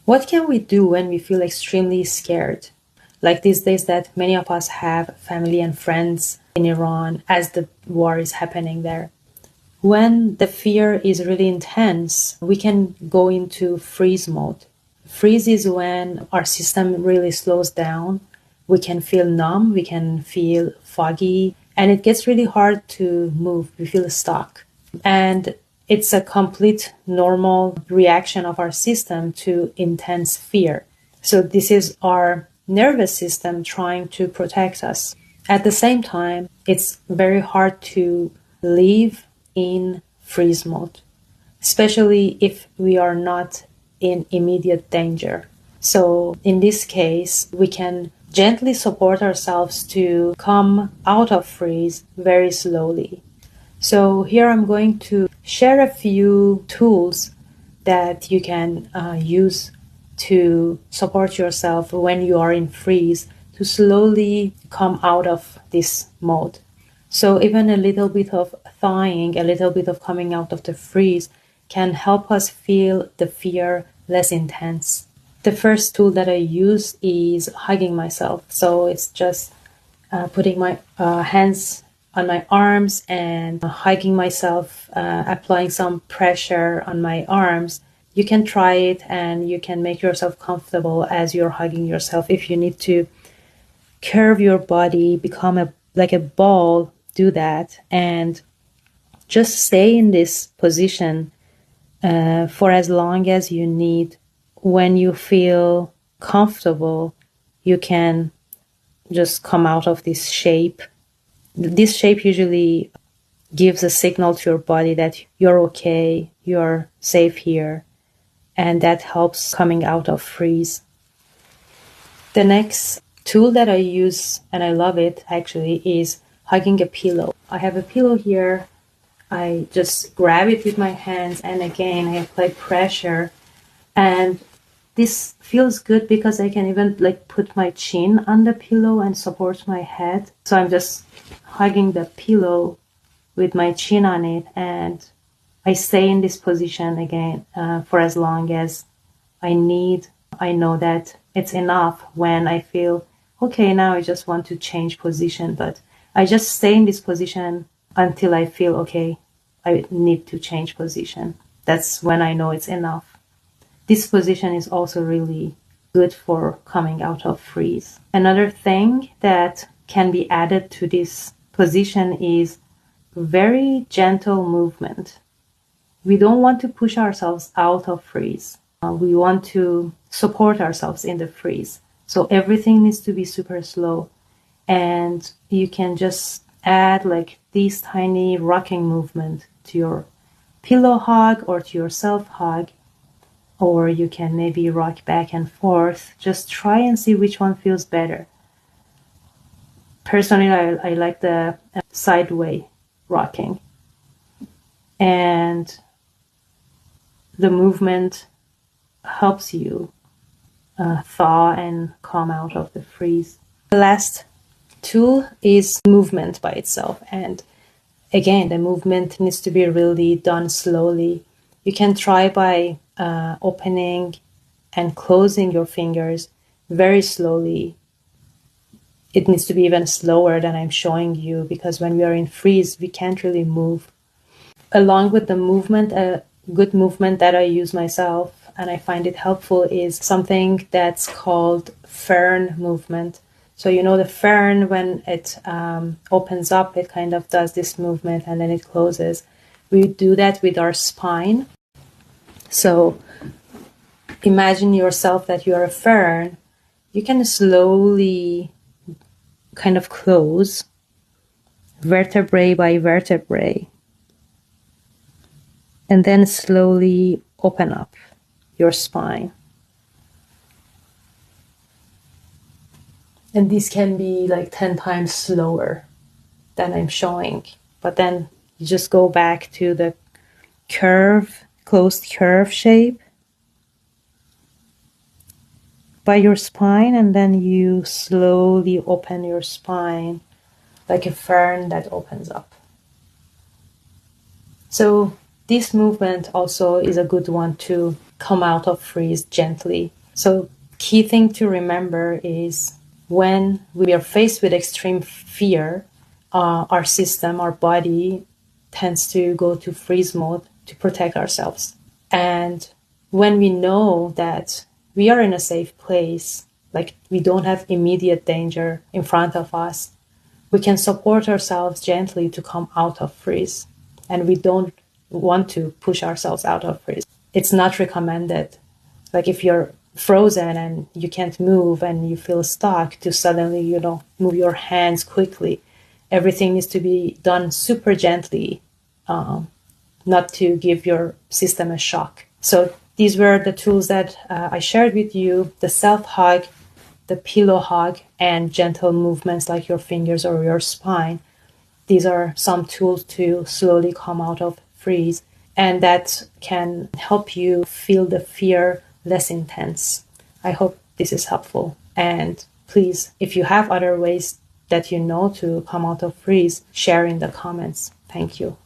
What can we do when we feel extremely scared? Like these days that many of us have family and friends in Iran as the war is happening there. When the fear is really intense, we can go into freeze mode. Freeze is when our system really slows down. We can feel numb, we can feel foggy, and it gets really hard to move. We feel stuck. And it's a complete normal reaction of our system to intense fear. So this is our nervous system trying to protect us. At the same time, it's very hard to live in freeze mode, especially if we are not in immediate danger. So in this case, we can gently support ourselves to come out of freeze very slowly. So here I'm going to share a few tools that you can use to support yourself when you are in freeze to slowly come out of this mode. So even a little bit of thawing, a little bit of coming out of the freeze can help us feel the fear less intense. The first tool that I use is hugging myself. So it's just putting my hands on my arms and hugging myself, applying some pressure on my arms. You can try it and you can make yourself comfortable as you're hugging yourself. If you need to curve your body, become like a ball, do that. And just stay in this position for as long as you need. When you feel comfortable, you can just come out of this shape. This shape usually gives a signal to your body that you're okay, you're safe here, and that helps coming out of freeze. The next tool that I use, and I love it actually, is hugging a pillow. I have a pillow here. I just grab it with my hands and again I apply pressure, and this feels good because I can even like put my chin on the pillow and support my head. So I'm just hugging the pillow with my chin on it, and I stay in this position again for as long as I need. I know that it's enough when I feel, okay, now I just want to change position, but I just stay in this position until I feel, okay, I need to change position. That's when I know it's enough. This position is also really good for coming out of freeze. Another thing that can be added to this position is very gentle movement. We don't want to push ourselves out of freeze. We want to support ourselves in the freeze. So everything needs to be super slow. And you can just add like these tiny rocking movement to your pillow hug or to your self hug. Or you can maybe rock back and forth. Just try and see which one feels better. Personally, I like the sideway rocking. And the movement helps you thaw and come out of the freeze. The last tool is movement by itself. And again, the movement needs to be really done slowly. You can try by opening and closing your fingers very slowly. It needs to be even slower than I'm showing you because when we are in freeze, we can't really move. Along with the movement, a good movement that I use myself and I find it helpful is something that's called Fern movement. So you know the fern, when it opens up, it kind of does this movement and then it closes. We do that with our spine. So imagine yourself that you're a fern. You can slowly kind of close vertebrae by vertebrae and then slowly open up your spine. And this can be like 10 times slower than I'm showing. But then you just go back to the closed curve shape by your spine, and then you slowly open your spine like a fern that opens up. So this movement also is a good one to come out of freeze gently. So key thing to remember is when we are faced with extreme fear, our system, our body tends to go to freeze mode to protect ourselves. And when we know that we are in a safe place, like we don't have immediate danger in front of us, we can support ourselves gently to come out of freeze. And we don't want to push ourselves out of freeze. It's not recommended. Like if you're frozen and you can't move and you feel stuck, to suddenly, move your hands quickly. Everything needs to be done super gently, not to give your system a shock. So these were the tools that I shared with you: the self-hug, the pillow hug, and gentle movements like your fingers or your spine. These are some tools to slowly come out of freeze, and that can help you feel the fear less intense. I hope this is helpful. And please, if you have other ways that you know to come out of freeze, share in the comments. Thank you.